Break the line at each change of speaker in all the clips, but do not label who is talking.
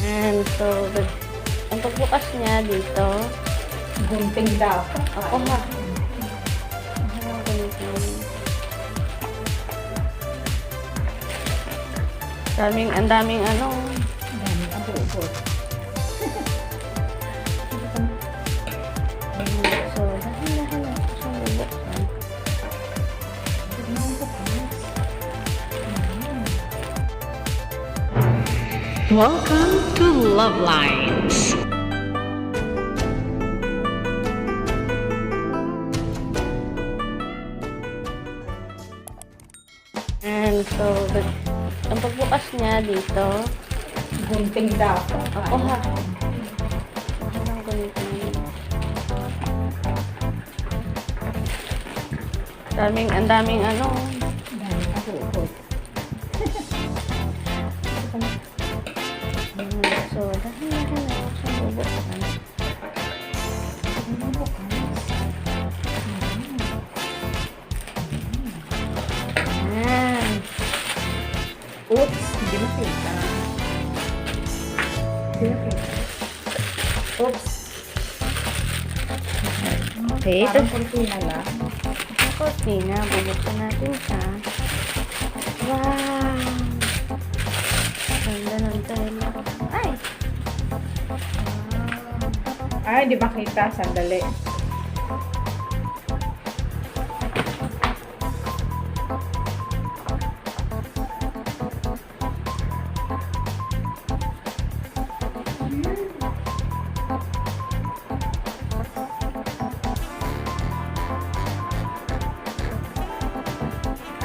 And so, ang pagbukas niya dito,
Gunting dapat.
ako ha. Ang daming ano.
Dami ang buot.
So, dahan-dahan na siya bubuksan.
Welcome to LuvLiNes.
And so, ang pagbukas niya dito,
Gunting dapat.
ako ha. Ang gunting. Ang daming ano.
Dami ang buot.
So, dahan-dahan na siya bubuksan. Ayan.
Oops, hindi makita. Hindi makita. Oops.
Okay,
Parang kurtina lang.
kurtina, bubuksan natin siya. Wow! Ganda ng tela. Ay!
Ay, di ba kita? Sandali.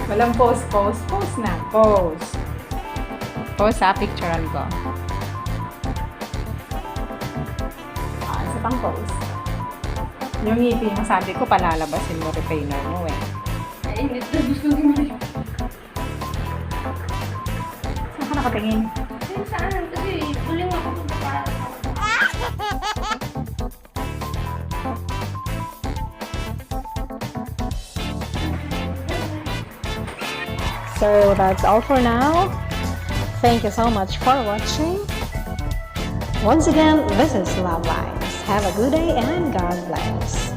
Walang pose. Pose na. Pose. Pose ha, picturean ko. Isa pang pose. Yung ngipin mo, sabi ko, palalabasin mo retainer mo eh.
Ay, ito gusto ko mo.
Saan ka nakatingin?
Saan? Kasi tuling ako para.
So that's all for now. Thank you so much for watching. Once again, this is LuvLiNes. Have a good day and God bless.